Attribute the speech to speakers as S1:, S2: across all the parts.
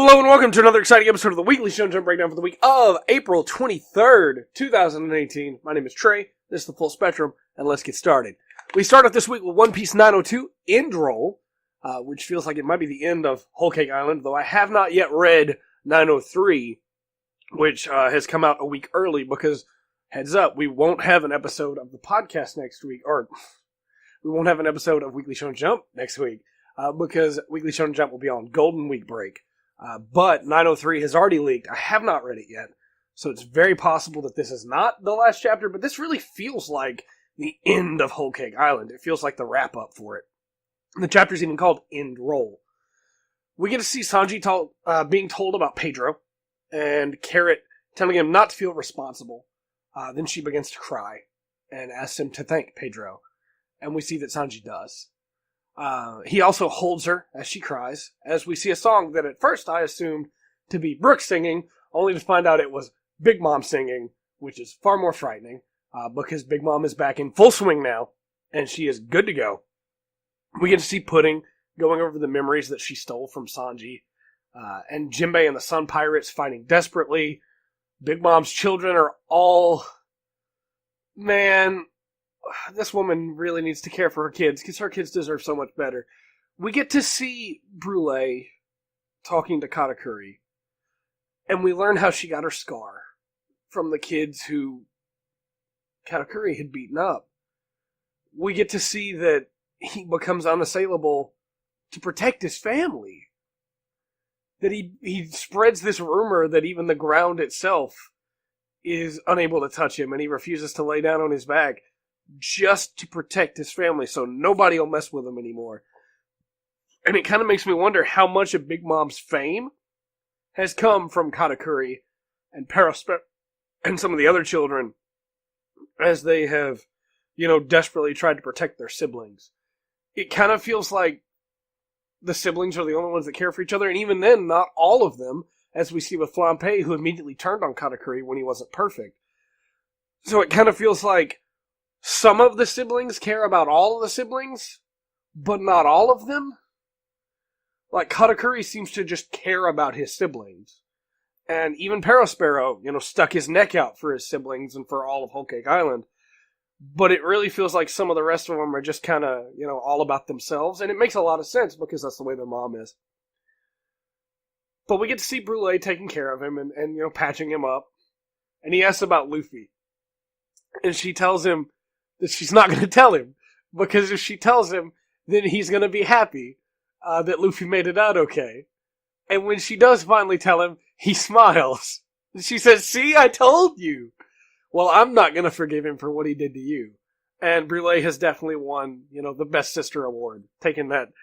S1: Hello and welcome to another exciting episode of the Weekly Shonen Jump Breakdown for the week of April 23rd, 2018. My name is Trey, this is the Full Spectrum, and let's get started. We start off this week with One Piece 902, End Roll, which feels like it might be the end of Whole Cake Island, though I have not yet read 903, which has come out a week early because, heads up, we won't have an episode of the podcast next week, or we won't have an episode of Weekly Shonen Jump next week, because Weekly Shonen Jump will be on Golden Week break. But 903 has already leaked. I have not read it yet, so it's very possible that this is not the last chapter, but this really feels like the end of Whole Cake Island. It feels like the wrap-up for it. The chapter's even called End Roll. We get to see Sanji being told about Pedro, and Carrot telling him not to feel responsible. Then she begins to cry, and asks him to thank Pedro, and we see that Sanji does. He also holds her as she cries, as we see a song that at first I assumed to be Brooke singing, only to find out it was Big Mom singing, which is far more frightening, because Big Mom is back in full swing now, and she is good to go. We get to see Pudding going over the memories that she stole from Sanji, and Jinbei and the Sun Pirates fighting desperately. Big Mom's children are all... Man... This woman really needs to care for her kids, because her kids deserve so much better. We get to see Brûlé talking to Katakuri, and we learn how she got her scar from the kids who Katakuri had beaten up. We get to see that he becomes unassailable to protect his family. That he spreads this rumor that even the ground itself is unable to touch him, and he refuses to lay down on his back, just to protect his family, so nobody will mess with him anymore. And it kind of makes me wonder how much of Big Mom's fame has come from Katakuri and Paraspe and some of the other children, as they have, desperately tried to protect their siblings. It kind of feels like the siblings are the only ones that care for each other, and even then, not all of them, as we see with Flampe, who immediately turned on Katakuri when he wasn't perfect. So it kind of feels like some of the siblings care about all of the siblings, but not all of them. Like, Katakuri seems to just care about his siblings. And even Parasparrow, stuck his neck out for his siblings and for all of Whole Cake Island. But it really feels like some of the rest of them are just kind of, all about themselves. And it makes a lot of sense because that's the way their mom is. But we get to see Brûlé taking care of him and patching him up. And he asks about Luffy. And she tells him that she's not going to tell him, because if she tells him, then he's going to be happy that Luffy made it out okay. And when she does finally tell him, he smiles. And she says, "See, I told you." Well, I'm not going to forgive him for what he did to you. And Brûlé has definitely won, the Best Sister Award, taking that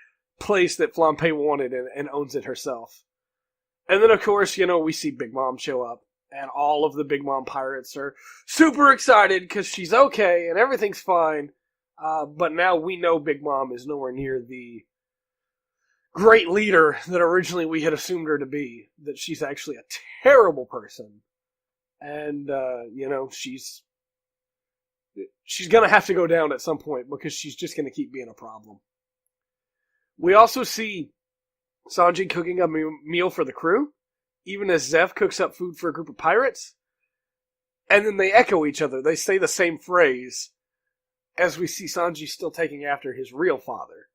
S1: place that Flampe wanted and owns it herself. And then, of course, we see Big Mom show up. And all of the Big Mom pirates are super excited because she's okay and everything's fine. But now we know Big Mom is nowhere near the great leader that originally we had assumed her to be. That she's actually a terrible person. And, she's going to have to go down at some point because she's just going to keep being a problem. We also see Sanji cooking a meal for the crew, even as Zeph cooks up food for a group of pirates. And then they echo each other. They say the same phrase, as we see Sanji still taking after his real father.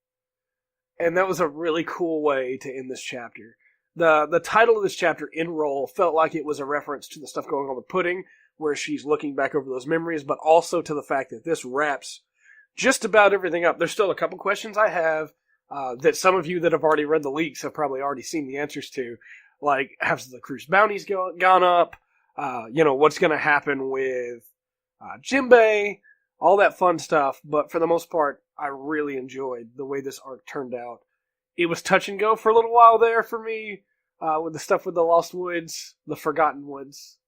S1: And that was a really cool way to end this chapter. The title of this chapter, End Roll, felt like it was a reference to the stuff going on with Pudding, where she's looking back over those memories, but also to the fact that this wraps just about everything up. There's still a couple questions I have that some of you that have already read the leaks have probably already seen the answers to. Like, have the cruise bounties gone up? What's going to happen with Jinbei? All that fun stuff. But for the most part, I really enjoyed the way this arc turned out. It was touch and go for a little while there for me, with the stuff with the Lost Woods, the Forgotten Woods,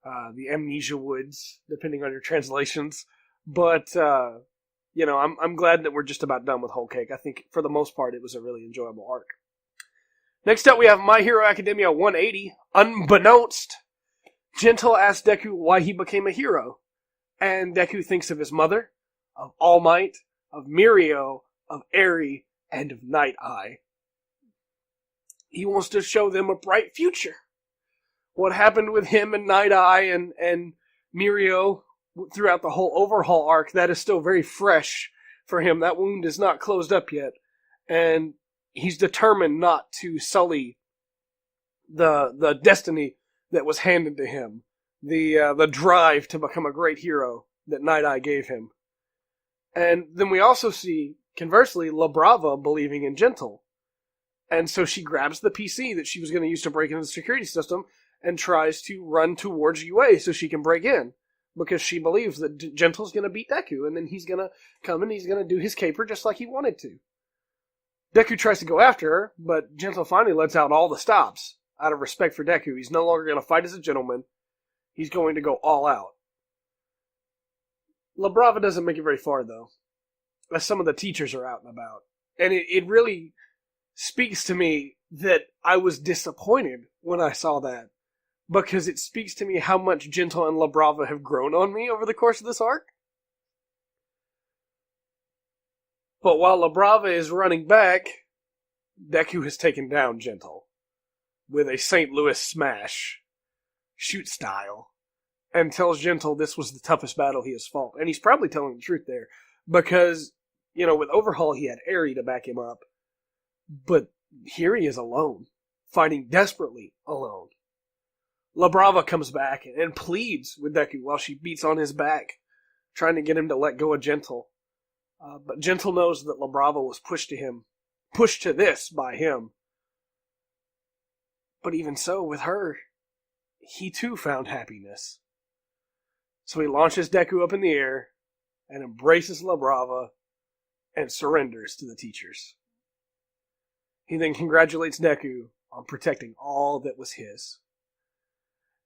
S1: the Amnesia Woods, depending on your translations. But, I'm glad that we're just about done with Whole Cake. I think, for the most part, it was a really enjoyable arc. Next up, we have My Hero Academia 180, Unbeknownst. Gentle asks Deku why he became a hero. And Deku thinks of his mother, of All Might, of Mirio, of Eri, and of Night Eye. he wants to show them a bright future. What happened with him and Night Eye and Mirio throughout the whole Overhaul arc, that is still very fresh for him. That wound is not closed up yet. And he's determined not to sully the destiny that was handed to him. The drive to become a great hero that Night Eye gave him. And then we also see, conversely, La Brava believing in Gentle. And so she grabs the PC that she was going to use to break into the security system and tries to run towards UA so she can break in. Because she believes that Gentle's going to beat Deku, and then he's going to come and he's going to do his caper just like he wanted to. Deku tries to go after her, but Gentle finally lets out all the stops out of respect for Deku. He's no longer going to fight as a gentleman. He's going to go all out. La Brava doesn't make it very far, though, as some of the teachers are out and about. And it really speaks to me that I was disappointed when I saw that, because it speaks to me how much Gentle and La Brava have grown on me over the course of this arc. But while La Brava is running back, Deku has taken down Gentle with a St. Louis smash, shoot style, and tells Gentle this was the toughest battle he has fought. And he's probably telling the truth there, because, you know, with Overhaul he had Eri to back him up, but here he is alone, fighting desperately alone. La Brava comes back and pleads with Deku while she beats on his back, trying to get him to let go of Gentle. But Gentle knows that La Brava was pushed to this by him. But even so, with her, he too found happiness. So he launches Deku up in the air and embraces La Brava and surrenders to the teachers. He then congratulates Deku on protecting all that was his.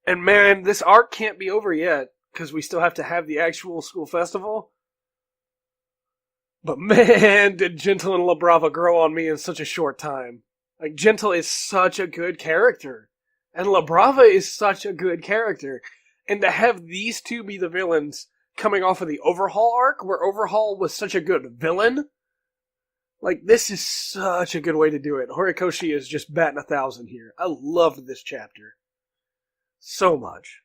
S1: And man, this arc can't be over yet, because we still have to have the actual school festival. But man, did Gentle and La Brava grow on me in such a short time. Like, Gentle is such a good character. And La Brava is such a good character. And to have these two be the villains coming off of the Overhaul arc, where Overhaul was such a good villain, like, this is such a good way to do it. Horikoshi is just batting 1,000 here. I loved this chapter so much.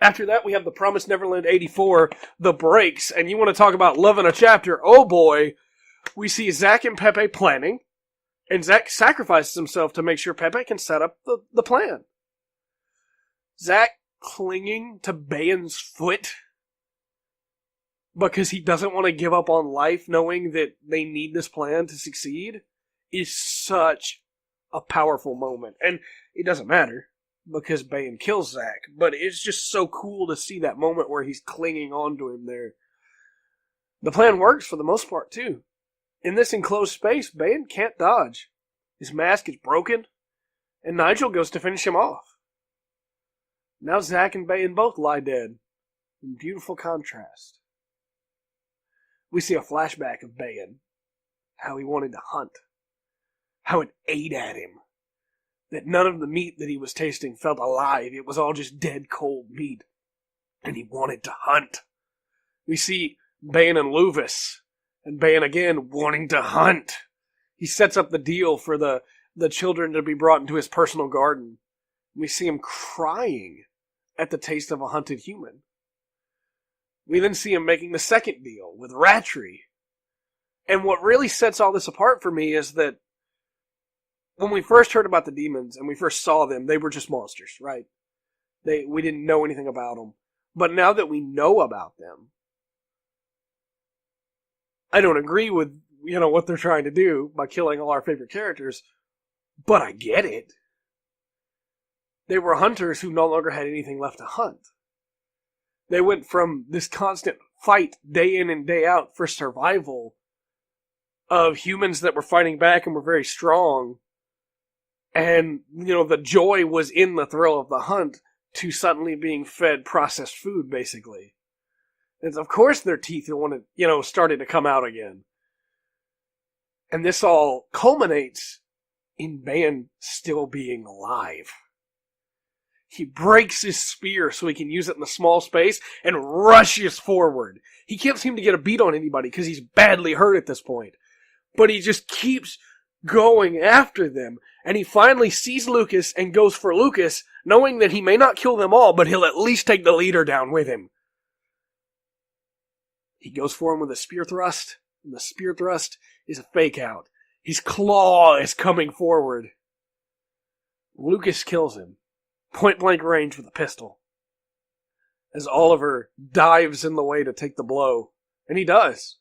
S1: After that, we have the Promised Neverland 84, The Breaks, and you want to talk about loving a chapter, oh boy, we see Zack and Pepe planning, and Zack sacrifices himself to make sure Pepe can set up the plan. Zack clinging to Bayon's foot because he doesn't want to give up on life knowing that they need this plan to succeed is such a powerful moment. And it doesn't matter, because Bayon kills Zack, but it's just so cool to see that moment where he's clinging on to him there. The plan works for the most part, too. In this enclosed space, Bayon can't dodge. His mask is broken, and Nigel goes to finish him off. Now Zack and Bayon both lie dead, in beautiful contrast. We see a flashback of Bayon, how he wanted to hunt, how it ate at him, that none of the meat that he was tasting felt alive. It was all just dead, cold meat. And he wanted to hunt. We see Bayon and Luvis, and Bayon again wanting to hunt. He sets up the deal for the children to be brought into his personal garden. We see him crying at the taste of a hunted human. We then see him making the second deal with Ratri. And what really sets all this apart for me is that when we first heard about the demons and we first saw them, they were just monsters, right? We didn't know anything about them. But now that we know about them, I don't agree with, what they're trying to do by killing all our favorite characters, but I get it. They were hunters who no longer had anything left to hunt. They went from this constant fight day in and day out for survival of humans that were fighting back and were very strong, and, the joy was in the thrill of the hunt, to suddenly being fed processed food, basically. And of course their teeth started to come out again. And this all culminates in Bayon still being alive. He breaks his spear so he can use it in the small space and rushes forward. He can't seem to get a beat on anybody because he's badly hurt at this point. But he just keeps going after them. And he finally sees Lucas and goes for Lucas, knowing that he may not kill them all, but he'll at least take the leader down with him. He goes for him with a spear thrust, and the spear thrust is a fake out. His claw is coming forward. Lucas kills him, point blank range with a pistol, as Oliver dives in the way to take the blow. And he does,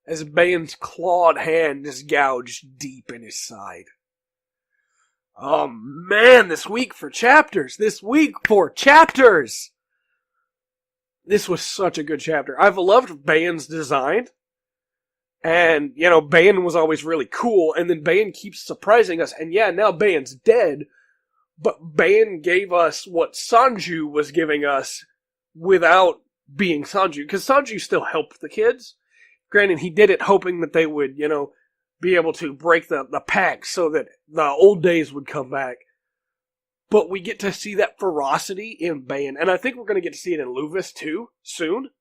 S1: as Bayon's clawed hand is gouged deep in his side. Oh man, this week for chapters! This was such a good chapter. I've loved Bayon's design. And, Bayon was always really cool, and then Bayon keeps surprising us, and yeah, now Bayon's dead, but Bayon gave us what Sanju was giving us without being Sanju, because Sanju still helped the kids. Granted, he did it hoping that they would, be able to break the pact so that the old days would come back. But we get to see that ferocity in Bayon, and I think we're going to get to see it in Luvis too, soon.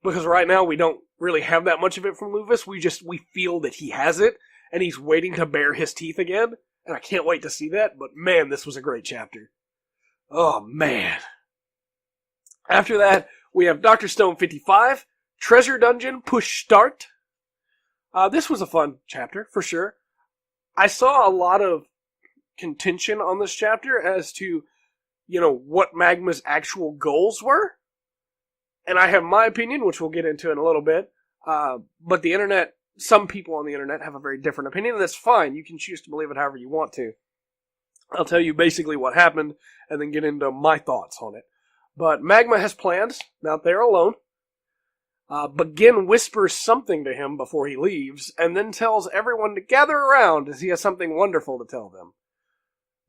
S1: Because right now we don't really have that much of it from Luvis. We feel that he has it, and he's waiting to bare his teeth again. And I can't wait to see that, but man, this was a great chapter. Oh man. After that, we have Dr. Stone 55, Treasure Dungeon, Push Start. This was a fun chapter, for sure. I saw a lot of contention on this chapter as to, what Magma's actual goals were. And I have my opinion, which we'll get into in a little bit. But the internet, some people on the internet have a very different opinion, and that's fine. You can choose to believe it however you want to. I'll tell you basically what happened, and then get into my thoughts on it. But Magma has plans. Now they're alone. But Gin whispers something to him before he leaves, and then tells everyone to gather around as he has something wonderful to tell them.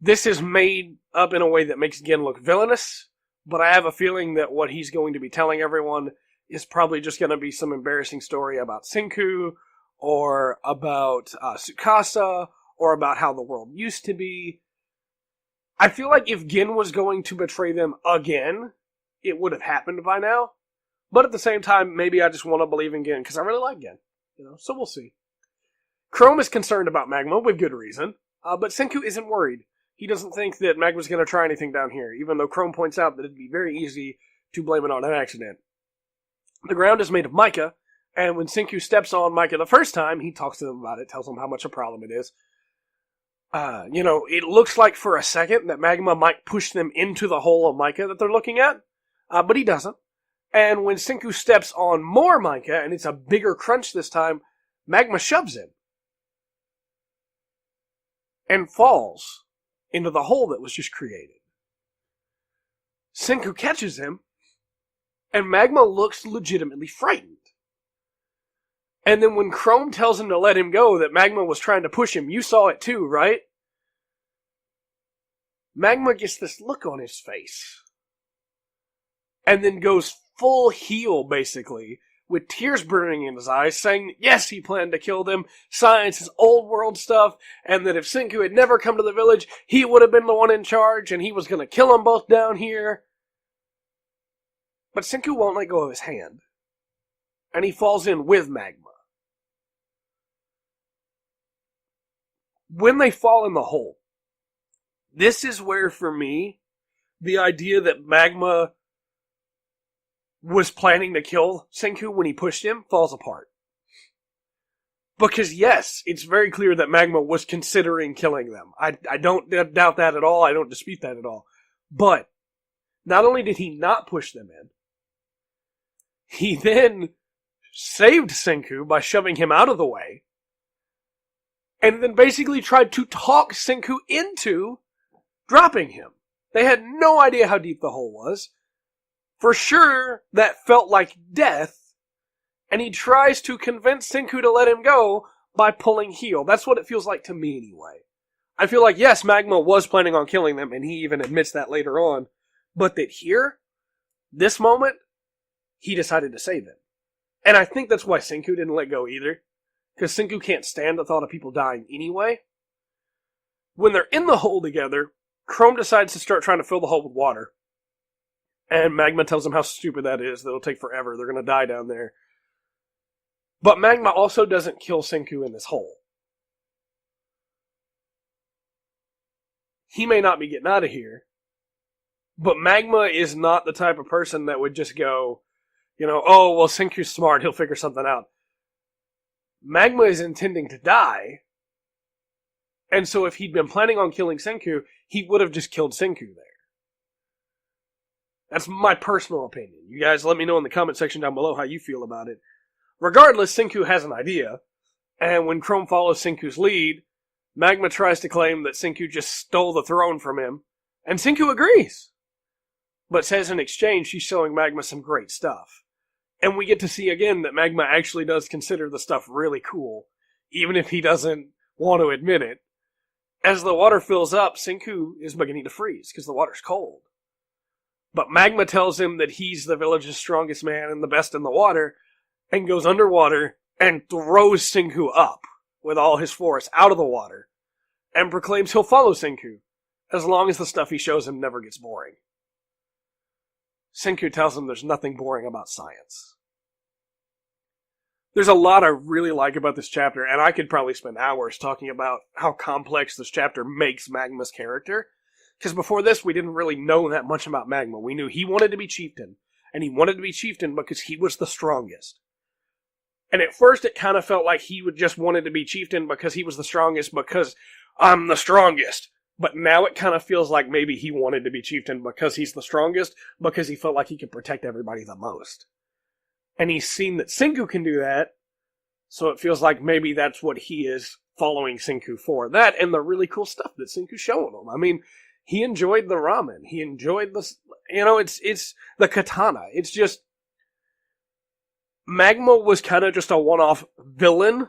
S1: This is made up in a way that makes Gin look villainous, but I have a feeling that what he's going to be telling everyone is probably just going to be some embarrassing story about Senku, or about Tsukasa, or about how the world used to be. I feel like if Gin was going to betray them again, it would have happened by now. But at the same time, maybe I just want to believe in Gin, because I really like Gin. So we'll see. Chrome is concerned about Magma, with good reason, but Senku isn't worried. He doesn't think that Magma's going to try anything down here, even though Chrome points out that it'd be very easy to blame it on an accident. The ground is made of mica, and when Senku steps on mica the first time, he talks to them about it, tells them how much a problem it is. It looks like for a second that Magma might push them into the hole of mica that they're looking at, but he doesn't. And when Senku steps on more mica, and it's a bigger crunch this time, Magma shoves him. And falls into the hole that was just created. Senku catches him, and Magma looks legitimately frightened. And then when Chrome tells him to let him go, that Magma was trying to push him, you saw it too, right? Magma gets this look on his face. And then goes full heel, basically, with tears burning in his eyes, saying that yes, he planned to kill them, science is old world stuff, and that if Senku had never come to the village, he would have been the one in charge, and he was going to kill them both down here. But Senku won't let go of his hand, and he falls in with Magma. When they fall in the hole, this is where, for me, the idea that Magma was planning to kill Senku when he pushed him falls apart. Because yes, it's very clear that Magma was considering killing them. I don't doubt that at all. I don't dispute that at all. But not only did he not push them in, he then saved Senku by shoving him out of the way, and then basically tried to talk Senku into dropping him. They had no idea how deep the hole was. For sure, that felt like death, and he tries to convince Senku to let him go by pulling heel. That's what it feels like to me, anyway. I feel like, yes, Magma was planning on killing them, and he even admits that later on, but that here, this moment, he decided to save him. And I think that's why Senku didn't let go either, because Senku can't stand the thought of people dying anyway. When they're in the hole together, Chrome decides to start trying to fill the hole with water. And Magma tells him how stupid that is, that it'll take forever, they're going to die down there. But Magma also doesn't kill Senku in this hole. he may not be getting out of here. But Magma is not the type of person that would just go, oh, well, Senku's smart, he'll figure something out. Magma is intending to die, and so if he'd been planning on killing Senku, he would have just killed Senku there. That's my personal opinion. You guys let me know in the comment section down below how you feel about it. Regardless, Senku has an idea, and when Chrome follows Senku's lead, Magma tries to claim that Senku just stole the throne from him, and Senku agrees, but says in exchange she's showing Magma some great stuff. And we get to see again that Magma actually does consider the stuff really cool, even if he doesn't want to admit it. As the water fills up, Senku is beginning to freeze, because the water's cold. But Magma tells him that he's the village's strongest man and the best in the water, and goes underwater and throws Senku up with all his force out of the water, and proclaims he'll follow Senku, as long as the stuff he shows him never gets boring. Senku tells him there's nothing boring about science. There's a lot I really like about this chapter, and I could probably spend hours talking about how complex this chapter makes Magma's character. Because before this, we didn't really know that much about Magma. We knew he wanted to be chieftain, and he wanted to be chieftain because he was the strongest. And at first, it kind of felt like he would just wanted to be chieftain because he was the strongest, because I'm the strongest. But now it kind of feels like maybe he wanted to be chieftain because he's the strongest, because he felt like he could protect everybody the most. And he's seen that Senku can do that, so it feels like maybe that's what he is following Senku for. That and the really cool stuff that Senku's showing him. I mean, he enjoyed the ramen. He enjoyed the, it's the katana. It's just, Magma was kind of just a one-off villain,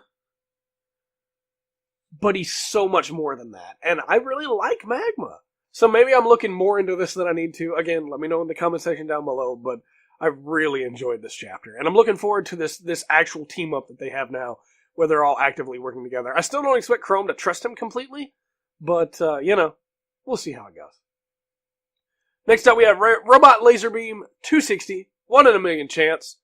S1: but he's so much more than that. And I really like Magma. So maybe I'm looking more into this than I need to. Again, let me know in the comment section down below, but I really enjoyed this chapter. And I'm looking forward to this actual team-up that they have now, where they're all actively working together. I still don't expect Chrome to trust him completely, but, we'll see how it goes. Next up, we have Robot Laserbeam 260, 1 in a million chance.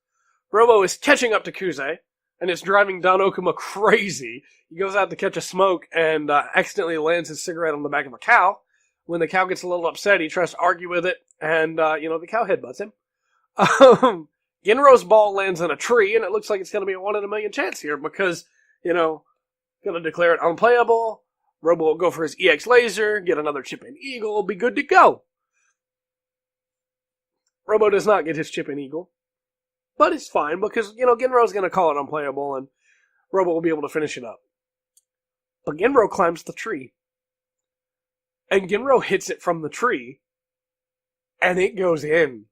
S1: Robo is catching up to Kuze, and it's driving Don Okuma crazy. He goes out to catch a smoke and accidentally lands his cigarette on the back of a cow. When the cow gets a little upset, he tries to argue with it, and, the cow headbutts him. Genro's ball lands in a tree, and it looks like it's going to be a 1 in a million chance here, because, going to declare it unplayable. Robo will go for his EX laser, get another chip in Eagle, be good to go. Robo does not get his chip in Eagle, but it's fine, because, Genro's going to call it unplayable, and Robo will be able to finish it up. But Genro climbs the tree, and Genro hits it from the tree, and it goes in.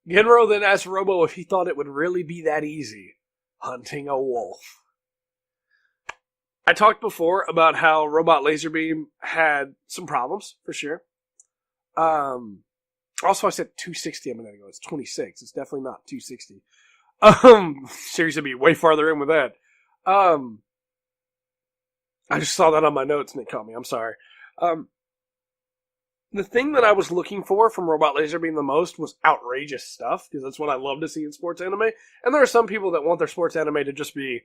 S1: Genro then asks Robo if he thought it would really be that easy, hunting a wolf. I talked before about how Robot Laserbeam had some problems, for sure. Also, I said 260 a minute ago. It's 26. It's definitely not 260. Series would be way farther in with that. I just saw that on my notes and it caught me. I'm sorry. The thing that I was looking for from Robot Laserbeam the most was outrageous stuff, because that's what I love to see in sports anime. And there are some people that want their sports anime to just be,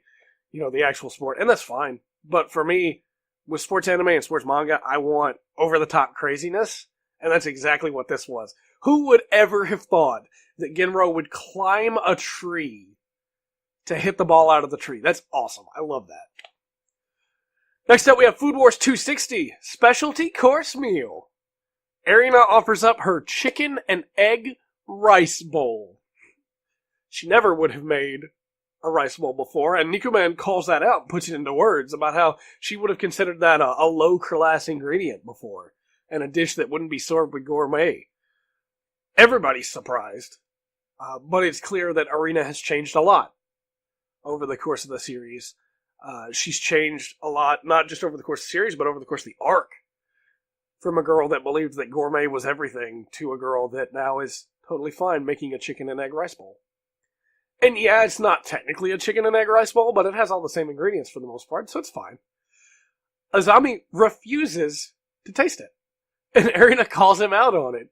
S1: the actual sport, and that's fine. But for me, with sports anime and sports manga, I want over-the-top craziness, and that's exactly what this was. Who would ever have thought that Genro would climb a tree to hit the ball out of the tree? That's awesome. I love that. Next up, we have Food Wars 260, Specialty Course Meal. Arina offers up her chicken and egg rice bowl. She never would have made a rice bowl before, and Nikuman calls that out and puts it into words about how she would have considered that a low-class ingredient before, and a dish that wouldn't be served with gourmet. Everybody's surprised, but it's clear that Arina has changed a lot over the course of the series. She's changed a lot, not just over the course of the series, but over the course of the arc. From a girl that believed that gourmet was everything to a girl that now is totally fine making a chicken and egg rice bowl. And yeah, it's not technically a chicken and egg rice bowl, but it has all the same ingredients for the most part, so it's fine. Azami refuses to taste it, and Arina calls him out on it.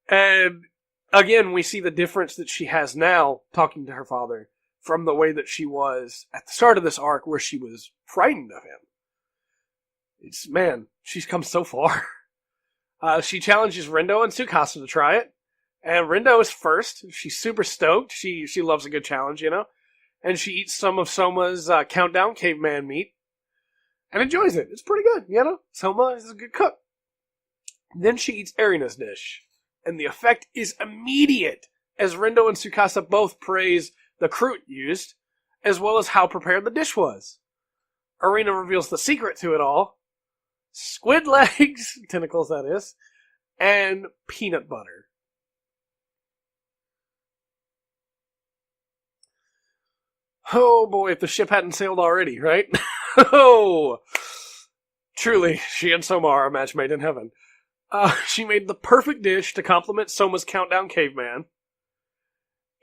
S1: And again, we see the difference that she has now talking to her father from the way that she was at the start of this arc, where she was frightened of him. she's come so far. She challenges Rindo and Tsukasa to try it. And Rindo is first. She's super stoked. She loves a good challenge, And she eats some of Soma's Countdown caveman meat. And enjoys it. It's pretty good, Soma is a good cook. Then she eats Erina's dish. And the effect is immediate, as Rindo and Tsukasa both praise the croûte used, as well as how prepared the dish was. Erina reveals the secret to it all. Squid legs, tentacles that is, and peanut butter. Oh boy, if the ship hadn't sailed already, right? Oh! Truly, she and Soma are a match made in heaven. She made the perfect dish to complement Soma's Countdown Caveman.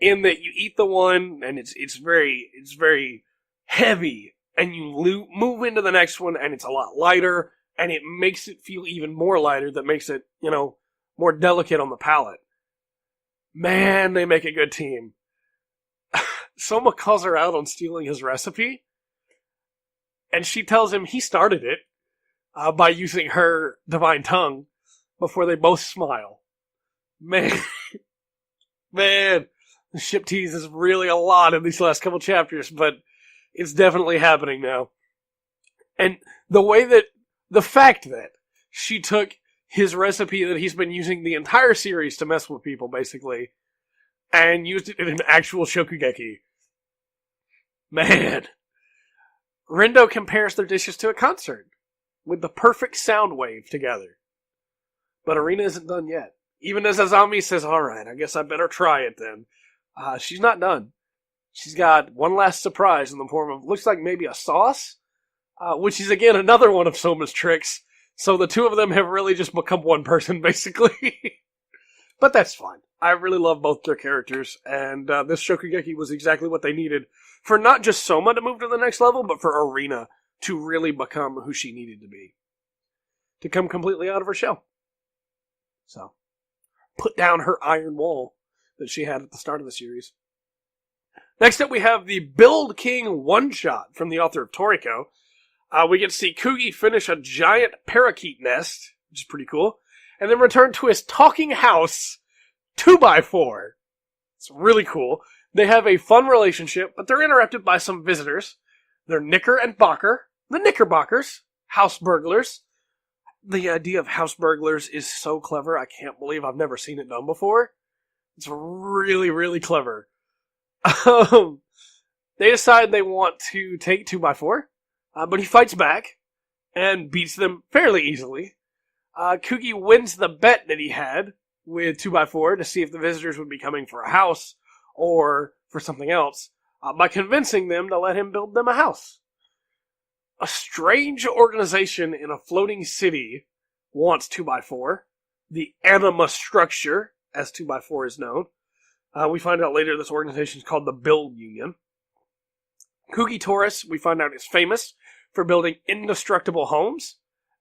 S1: In that you eat the one, and it's very heavy, and you move into the next one, and it's a lot lighter, and it makes it feel even more lighter. That makes it, more delicate on the palate. Man, they make a good team. Soma calls her out on stealing his recipe, and she tells him he started it by using her divine tongue before they both smile. Man, the ship tease is really a lot in these last couple chapters, but it's definitely happening now. And the fact that she took his recipe that he's been using the entire series to mess with people, basically, and used it in an actual shokugeki. Man. Rindo compares their dishes to a concert, with the perfect sound wave together. But Erina isn't done yet. Even as Azami says, alright, I guess I better try it then. She's not done. She's got one last surprise in the form of, looks like maybe a sauce, which is again another one of Soma's tricks. So the two of them have really just become one person, basically. But that's fine. I really love both their characters, and this shokugeki was exactly what they needed for not just Soma to move to the next level, but for Erina to really become who she needed to be. To come completely out of her shell. So, put down her iron wall that she had at the start of the series. Next up, we have the Build King one-shot from the author of Toriko. We get to see Kugi finish a giant parakeet nest, which is pretty cool, and then return to his talking house 2x4. It's really cool. They have a fun relationship, but they're interrupted by some visitors. They're Knicker and Bacher, the Knickerbockers, house burglars. The idea of house burglars is so clever, I can't believe I've never seen it done before. It's really, really clever. They decide they want to take 2x4, but he fights back and beats them fairly easily. Kugi wins the bet that he had with 2x4 to see if the visitors would be coming for a house or for something else by convincing them to let him build them a house. A strange organization in a floating city wants 2x4, the Anima Structure, as 2x4 is known. We find out later this organization is called the Build Union. Kugi Taurus, we find out, is famous for building indestructible homes,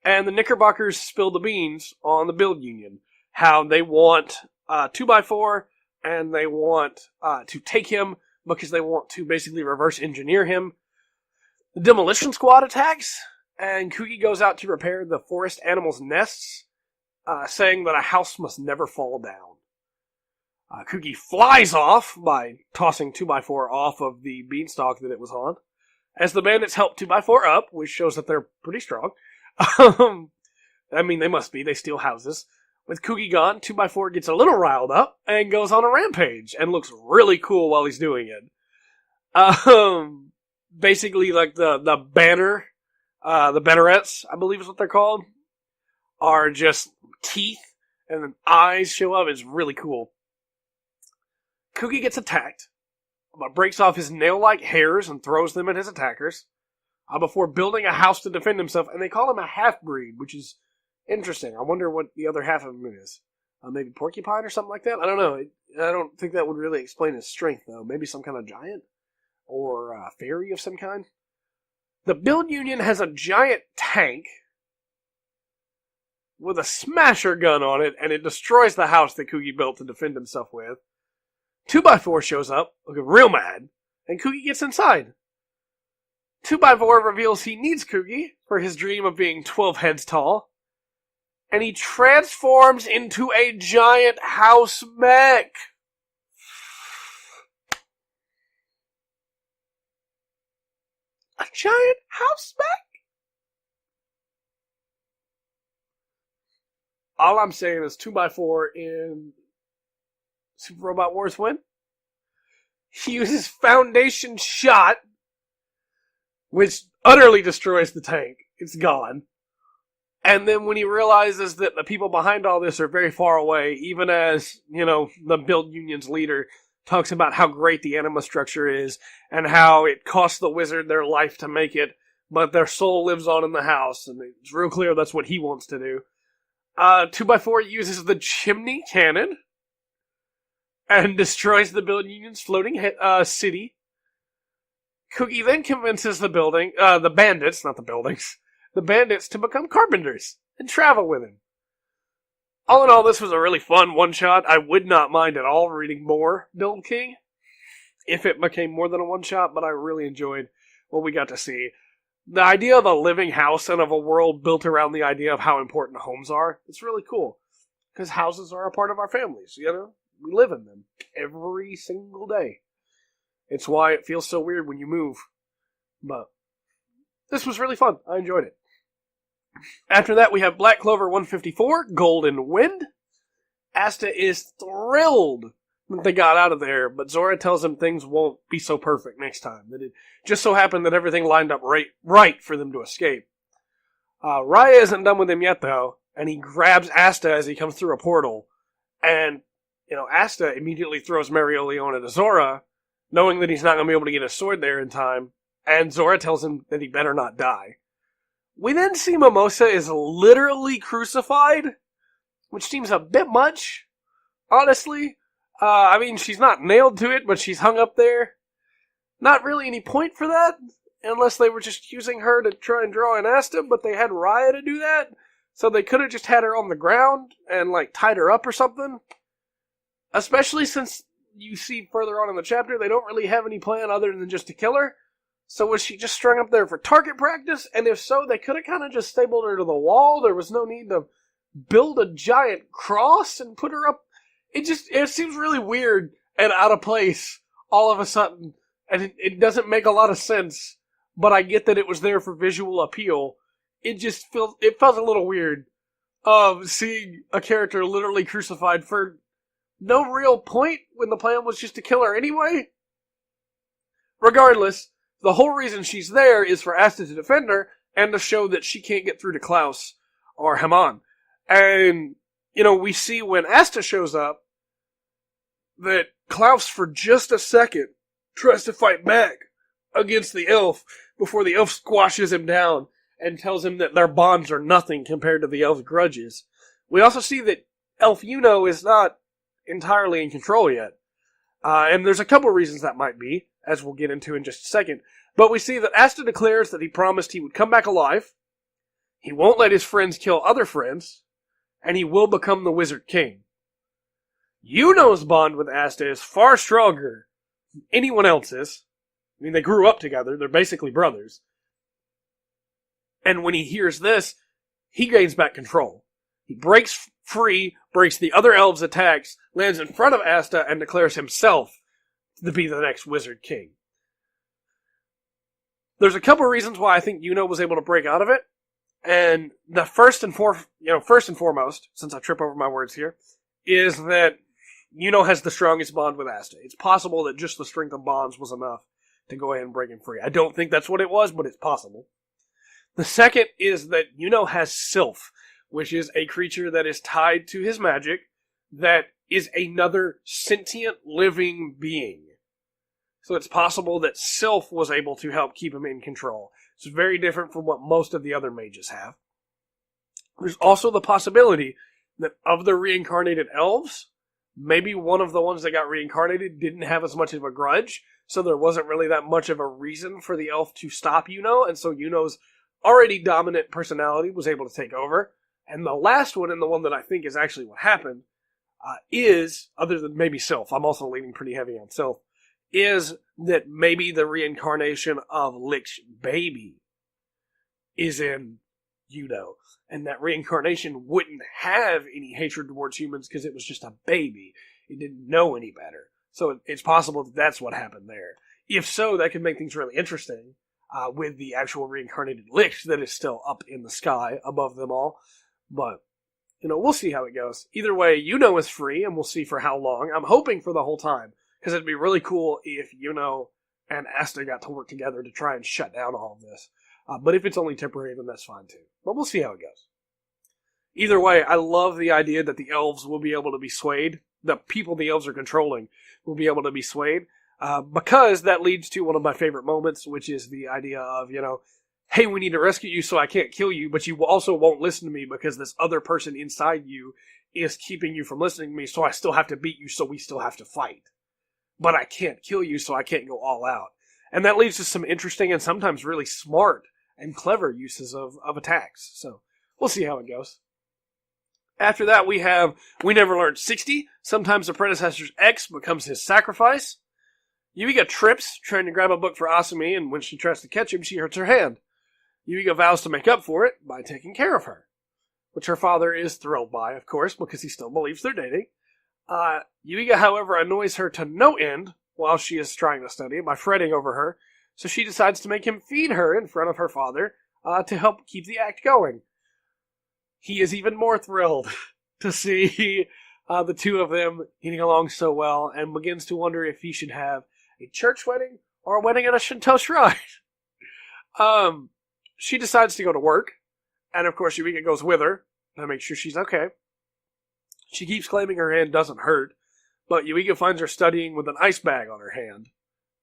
S1: and the Knickerbockers spill the beans on the Build Union. How they want 2x4, and they want to take him because they want to basically reverse engineer him. The Demolition Squad attacks, and Kugi goes out to repair the forest animals' nests, saying that a house must never fall down. Kugi flies off by tossing 2x4 off of the beanstalk that it was on, as the bandits help 2x4 up, which shows that they're pretty strong. I mean, they must be. They steal houses. With Kugi gone, 2x4 gets a little riled up and goes on a rampage and looks really cool while he's doing it. Basically, like the banner, the bannerets, I believe is what they're called, are just teeth and then eyes show up. It's really cool. Kugi gets attacked, but breaks off his nail-like hairs and throws them at his attackers before building a house to defend himself. And they call him a half-breed, which is interesting. I wonder what the other half of him is. Maybe porcupine or something like that? I don't know. I don't think that would really explain his strength, though. Maybe some kind of giant? Or a fairy of some kind? The Build Union has a giant tank with a smasher gun on it, and it destroys the house that Kugi built to defend himself with. 2x4 shows up, looking real mad, and Kugi gets inside. 2x4 reveals he needs Kugi for his dream of being 12 heads tall. And he transforms into a giant house mech. A giant house mech? All I'm saying is 2x4 in Super Robot Wars when he uses Foundation Shot, which utterly destroys the tank. It's gone. And then when he realizes that the people behind all this are very far away, even as, the Build Union's leader talks about how great the anima structure is and how it costs the wizard their life to make it, but their soul lives on in the house, and it's real clear that's what he wants to do. 2x4 uses the chimney cannon and destroys the Build Union's floating city. Kugi then convinces the bandits, not the buildings, the bandits to become carpenters and travel with him. All in all, this was a really fun one-shot. I would not mind at all reading more Build King if it became more than a one-shot, but I really enjoyed what we got to see. The idea of a living house and of a world built around the idea of how important homes are, it's really cool. Because houses are a part of our families, We live in them every single day. It's why it feels so weird when you move. But this was really fun. I enjoyed it. After that, we have Black Clover 154, Golden Wind. Asta is thrilled that they got out of there, but Zora tells him things won't be so perfect next time. That it just so happened that everything lined up right for them to escape. Raya isn't done with him yet, though, and he grabs Asta as he comes through a portal. And, Asta immediately throws Marioliona to Zora, knowing that he's not going to be able to get his sword there in time, and Zora tells him that he better not die. We then see Mimosa is literally crucified, which seems a bit much, honestly. She's not nailed to it, but she's hung up there. Not really any point for that, unless they were just using her to try and draw in Asta, but they had Raya to do that, so they could have just had her on the ground and, tied her up or something. Especially since you see further on in the chapter, they don't really have any plan other than just to kill her. So was she just strung up there for target practice? And if so, they could have kind of just stapled her to the wall. There was no need to build a giant cross and put her up. It seems really weird and out of place all of a sudden. And it doesn't make a lot of sense. But I get that it was there for visual appeal. It felt a little weird of seeing a character literally crucified for no real point when the plan was just to kill her anyway. Regardless, the whole reason she's there is for Asta to defend her and to show that she can't get through to Klaus or Haman. And, we see when Asta shows up that Klaus, for just a second, tries to fight back against the elf before the elf squashes him down and tells him that their bonds are nothing compared to the elf's grudges. We also see that Elf Yuno is not entirely in control yet. And there's a couple reasons that might be, as we'll get into in just a second. But we see that Asta declares that he promised he would come back alive, he won't let his friends kill other friends, and he will become the Wizard King. Yuno's bond with Asta is far stronger than anyone else's. They grew up together, they're basically brothers. And when he hears this, he gains back control. He breaks free, breaks the other elves' attacks, lands in front of Asta, and declares himself to be the next Wizard King. There's a couple reasons why I think Yuno was able to break out of it, and the first and foremost, since I trip over my words here, is that Yuno has the strongest bond with Asta. It's possible that just the strength of bonds was enough to go ahead and break him free. I don't think that's what it was, but it's possible. The second is that Yuno has Sylph, which is a creature that is tied to his magic, that is another sentient living being. So it's possible that Sylph was able to help keep him in control. It's very different from what most of the other mages have. There's also the possibility that of the reincarnated elves, maybe one of the ones that got reincarnated didn't have as much of a grudge, so there wasn't really that much of a reason for the elf to stop Yuno, and so Yuno's already dominant personality was able to take over. And the last one, and the one that I think is actually what happened, is, other than maybe Sylph, I'm also leaning pretty heavy on Sylph, is that maybe the reincarnation of Licht's baby is in Yuno. And that reincarnation wouldn't have any hatred towards humans because it was just a baby. It didn't know any better. So it's possible that that's what happened there. If so, that could make things really interesting with the actual reincarnated Licht that is still up in the sky above them all. But, we'll see how it goes. Either way, Yuno is free, and we'll see for how long. I'm hoping for the whole time, because it'd be really cool if Yuno and Asta got to work together to try and shut down all of this. But if it's only temporary, then that's fine too. But we'll see how it goes. Either way, I love the idea that the elves will be able to be swayed. The people the elves are controlling will be able to be swayed. Because that leads to one of my favorite moments, which is the idea of, hey, we need to rescue you so I can't kill you, but you also won't listen to me because this other person inside you is keeping you from listening to me, so I still have to beat you, so we still have to fight. But I can't kill you, so I can't go all out. And that leads to some interesting and sometimes really smart and clever uses of attacks. So we'll see how it goes. After that, we have We Never Learned 60. Sometimes the Predecessor's X becomes his sacrifice. Yuiga trips, trying to grab a book for Asumi, and when she tries to catch him, she hurts her hand. Yuiga vows to make up for it by taking care of her, which her father is thrilled by, of course, because he still believes they're dating. Yuiga, however, annoys her to no end while she is trying to study by fretting over her, so she decides to make him feed her in front of her father to help keep the act going. He is even more thrilled to see the two of them getting along so well and begins to wonder if he should have a church wedding or a wedding at a Shinto shrine. She decides to go to work, and of course Yuiga goes with her to make sure she's okay. She keeps claiming her hand doesn't hurt, but Yuiga finds her studying with an ice bag on her hand,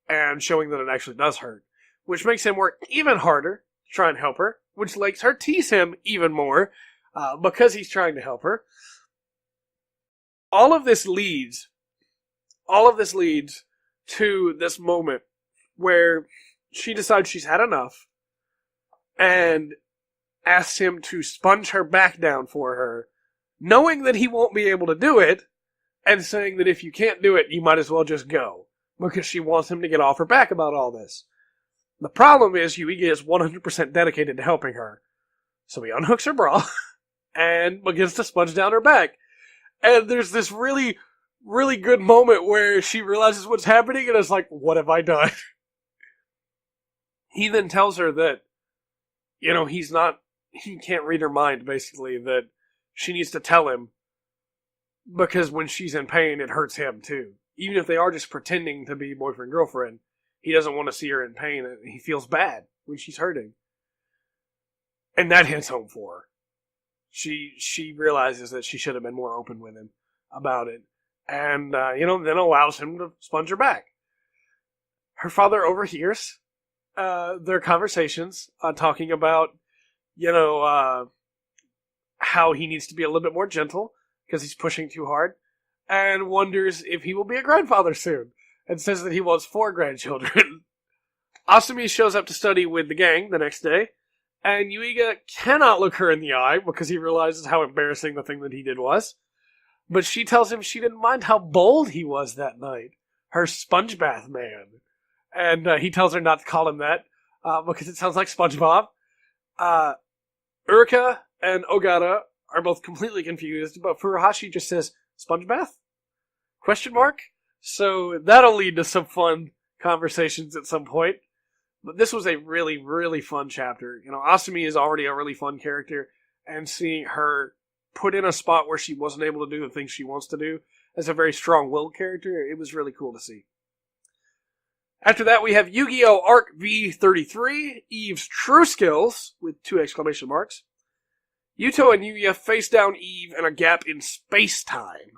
S1: and showing that it actually does hurt, which makes him work even harder to try and help her, which makes her tease him even more, because he's trying to help her. All of this leads to this moment where she decides she's had enough and asks him to sponge her back down for her, knowing that he won't be able to do it, and saying that if you can't do it, you might as well just go, because she wants him to get off her back about all this. The problem is Yuiga is 100% dedicated to helping her, so he unhooks her bra and begins to sponge down her back. And there's this really, really good moment where she realizes what's happening and is like, what have I done? He then tells her that, he can't read her mind, basically, that she needs to tell him because when she's in pain, it hurts him too. Even if they are just pretending to be boyfriend-girlfriend, he doesn't want to see her in pain, and he feels bad when she's hurting. And that hits home for her. She realizes that she should have been more open with him about it. And, then allows him to sponge her back. Her father overhears their conversations, talking about, how he needs to be a little bit more gentle because he's pushing too hard, and wonders if he will be a grandfather soon, and says that he wants 4 grandchildren. Asumi shows up to study with the gang the next day, and Yuiga cannot look her in the eye because he realizes how embarrassing the thing that he did was. But she tells him she didn't mind how bold he was that night. Her sponge bath man. And he tells her not to call him that because it sounds like SpongeBob. Urika and Ogata are both completely confused, but Furuhashi just says, sponge bath? Question mark? So that'll lead to some fun conversations at some point. But this was a really, really fun chapter. Asumi is already a really fun character, and seeing her put in a spot where she wasn't able to do the things she wants to do as a very strong-willed character, it was really cool to see. After that, we have Yu-Gi-Oh! Arc V33, Eve's True Skills, with 2 exclamation marks. Yuto and Yuya face down Eve in a gap in space-time.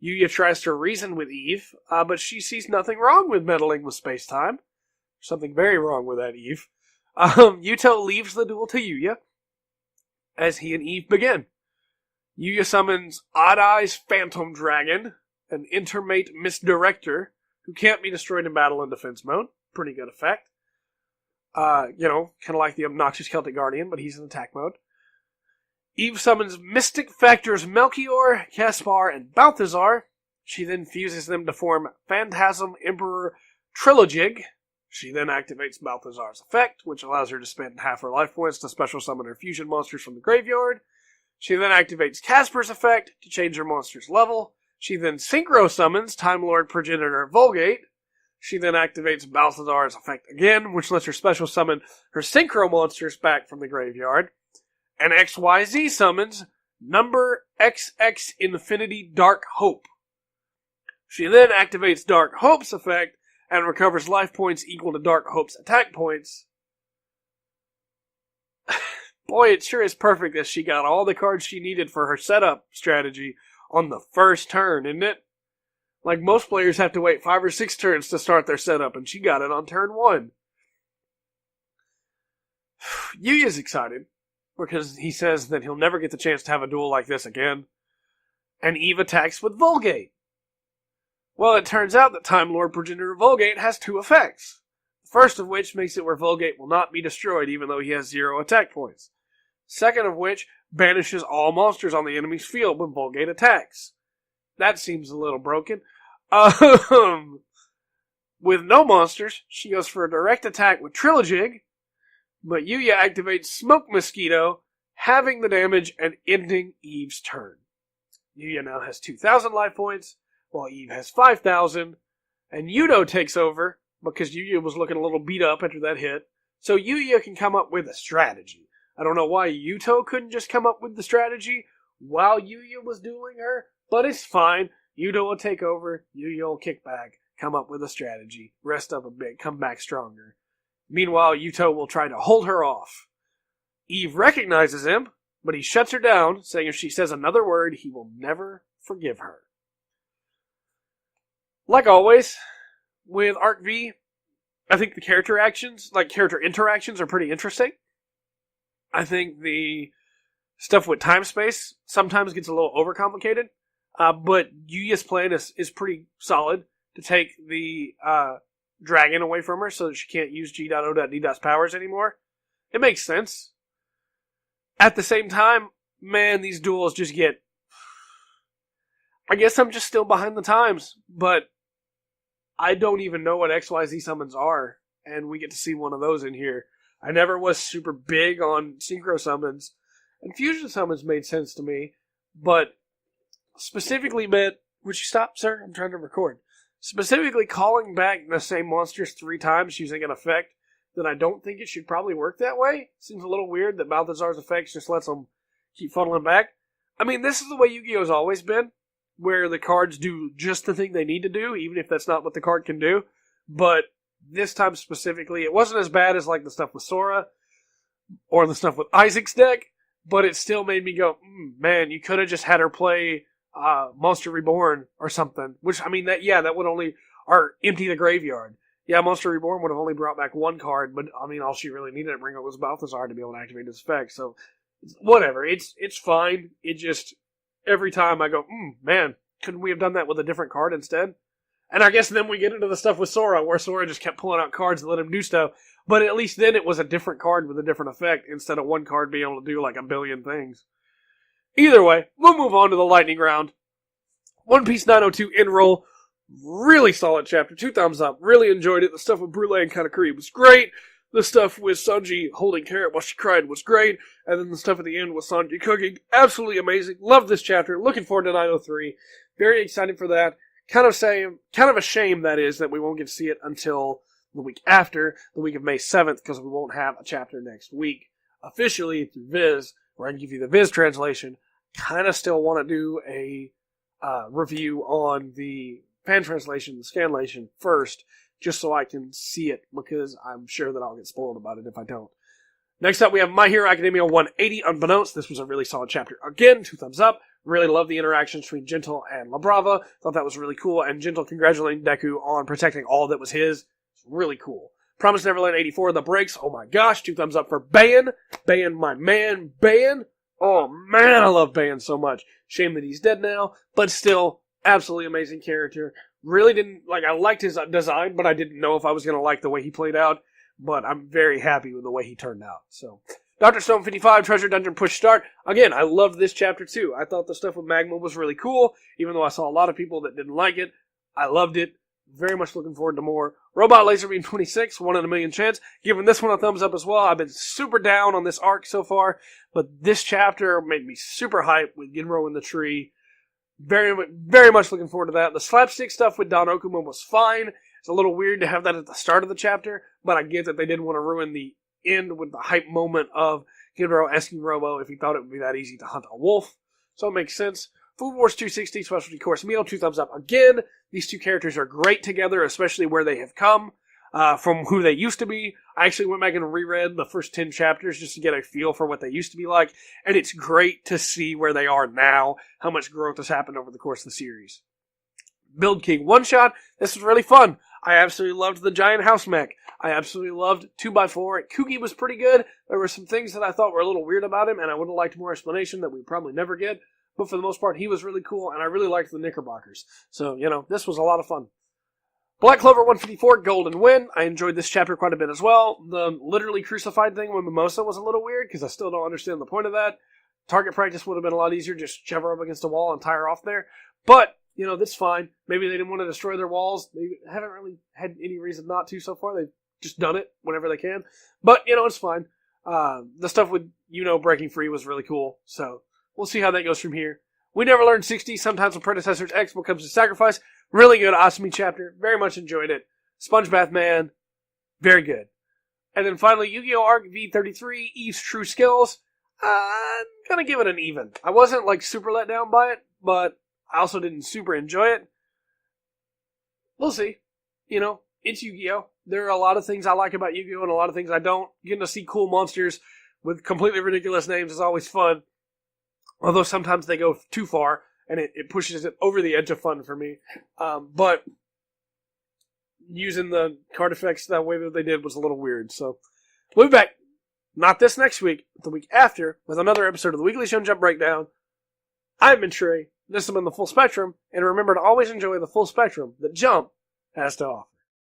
S1: Yuya tries to reason with Eve, but she sees nothing wrong with meddling with space-time. Something very wrong with that, Eve. Yuto leaves the duel to Yuya, as he and Eve begin. Yuya summons Odd Eye's Phantom Dragon, an intermate misdirector, who can't be destroyed in battle in defense mode. Pretty good effect. Kind of like the obnoxious Celtic Guardian, but he's in attack mode. Eve summons Mystic Factors Melchior, Caspar, and Balthazar, She then fuses them to form Phantasm Emperor Trilogig. She then activates Balthazar's effect, which allows her to spend half her life points to special summon her fusion monsters from the graveyard. She then activates Casper's effect to change her monster's level. She then synchro summons Time Lord Progenitor Vulgate. She then activates Balthazar's effect again, which lets her special summon her synchro monsters back from the graveyard. And XYZ summons Number XX Infinity Dark Hope. She then activates Dark Hope's effect and recovers life points equal to Dark Hope's attack points. Boy, it sure is perfect that she got all the cards she needed for her setup strategy on the first turn, isn't it? Like most players have to wait 5 or 6 turns to start their setup, and she got it on turn 1. Yuya's excited, because he says that he'll never get the chance to have a duel like this again. And Eve attacks with Vulgate. Well, it turns out that Time Lord Progenitor Vulgate has 2 effects. The first of which makes it where Vulgate will not be destroyed even though he has 0 attack points. Second of which banishes all monsters on the enemy's field when Vulgate attacks. That seems a little broken. With no monsters, she goes for a direct attack with Trilogig, but Yuya activates Smoke Mosquito, halving the damage and ending Eve's turn. Yuya now has 2,000 life points, while Eve has 5,000, and Yudo takes over, because Yuya was looking a little beat up after that hit, so Yuya can come up with a strategy. I don't know why Yuto couldn't just come up with the strategy while Yuya was dueling her, but it's fine. Yudo will take over, Yuya will kick back, come up with a strategy, rest up a bit, come back stronger. Meanwhile, Yuto will try to hold her off. Eve recognizes him, but he shuts her down, saying if she says another word, he will never forgive her. Like always, with Arc V, I think the character interactions are pretty interesting. I think the stuff with time-space sometimes gets a little overcomplicated, but Yuya's plan is pretty solid to take the dragon away from her so that she can't use G.O.D.'s powers anymore. It makes sense. At the same time, man, these duels just get... I guess I'm just still behind the times, but I don't even know what XYZ summons are, and we get to see one of those in here. I never was super big on synchro summons, and fusion summons made sense to me, but specifically meant... Would you stop, sir? I'm trying to record. Specifically calling back the same monsters 3 times using an effect that I don't think it should probably work that way. Seems a little weird that Balthazar's effects just lets them keep funneling back. I mean, this is the way Yu-Gi-Oh's always been, where the cards do just the thing they need to do, even if that's not what the card can do. But this time specifically, it wasn't as bad as like the stuff with Sora or the stuff with Isaac's deck, but it still made me go, man, you could have just had her play Monster Reborn or something. Which, I mean, that would only empty the graveyard. Yeah, Monster Reborn would have only brought back 1 card, but I mean, all she really needed to bring up was Balthazar to be able to activate his effect. So, whatever. It's fine. It just, every time I go, man, couldn't we have done that with a different card instead? And I guess then we get into the stuff with Sora, where Sora just kept pulling out cards that let him do stuff. But at least then it was a different card with a different effect, instead of 1 card being able to do like a billion things. Either way, we'll move on to the lightning round. One Piece 902 Enroll. Really solid chapter. 2 thumbs up. Really enjoyed it. The stuff with Brule and Katakuri was great. The stuff with Sanji holding Carrot while she cried was great. And then the stuff at the end with Sanji cooking. Absolutely amazing. Love this chapter. Looking forward to 903. Very excited for that. Kind of a shame, that is, that we won't get to see it until the week after, the week of May 7th, because we won't have a chapter next week. Officially through Viz, where I can give you the Viz translation. Kind of still want to do a review on the fan translation, the scanlation first, just so I can see it, because I'm sure that I'll get spoiled about it if I don't. Next up, we have My Hero Academia 180 Unbeknownst. This was a really solid chapter. Again, 2 thumbs up. Really love the interactions between Gentle and La Brava. Thought that was really cool. And Gentle congratulating Deku on protecting all that was his. It's really cool. Promised Neverland 84, The Breaks. Oh my gosh, 2 thumbs up for Bayon. Bayon, my man. Bayon. Oh man, I love Bayon so much. Shame that he's dead now, but still, absolutely amazing character. Really I liked his design, but I didn't know if I was going to like the way he played out. But I'm very happy with the way he turned out. So, Dr. Stone 55, Treasure Dungeon Push Start. Again, I loved this chapter too. I thought the stuff with Magma was really cool, even though I saw a lot of people that didn't like it. I loved it. Very much looking forward to more. Robot Laserbeam 26, 1 in a million chance. Giving this one a thumbs up as well. I've been super down on this arc so far, but this chapter made me super hyped with Ginro in the tree. Very much looking forward to that. The slapstick stuff with Don Okuma was fine. It's a little weird to have that at the start of the chapter, but I get that they didn't want to ruin the end with the hype moment of Ginro asking Robo if he thought it would be that easy to hunt a wolf. So it makes sense. Food Wars 260 Specialty Course Meal, 2 thumbs up. Again, these two characters are great together, especially where they have come from who they used to be. I actually went back and reread the first 10 chapters just to get a feel for what they used to be like, and it's great to see where they are now, how much growth has happened over the course of the series. Build King one-shot. This was really fun. I absolutely loved the giant house mech. I absolutely loved 2x4. Kugi was pretty good. There were some things that I thought were a little weird about him, and I would have liked more explanation that we probably never get. But for the most part, he was really cool, and I really liked the Knickerbockers. So, this was a lot of fun. Black Clover 154, Golden Win. I enjoyed this chapter quite a bit as well. The literally crucified thing with Mimosa was a little weird, because I still don't understand the point of that. Target practice would have been a lot easier, just shove her up against a wall and tie her off there. But, that's fine. Maybe they didn't want to destroy their walls. They haven't really had any reason not to so far. They've just done it whenever they can. But, it's fine. The stuff with, breaking free was really cool, so we'll see how that goes from here. We Never Learned 60, sometimes when Predecessor's X becomes a sacrifice. Really good Asumi chapter. Very much enjoyed it. Sponge Bath Man. Very good. And then finally, Yu-Gi-Oh! Arc V33, Eve's True Skills. I'm gonna give it an even. I wasn't super let down by it, but I also didn't super enjoy it. We'll see. It's Yu-Gi-Oh! There are a lot of things I like about Yu-Gi-Oh! And a lot of things I don't. Getting to see cool monsters with completely ridiculous names is always fun. Although sometimes they go too far, and it pushes it over the edge of fun for me. But using the card effects that way that they did was a little weird. So we'll be back, not this next week, but the week after, with another episode of the Weekly Shonen Jump Breakdown. I've been Trey. This has been the Full Spectrum, and remember to always enjoy the full spectrum that Jump has to offer.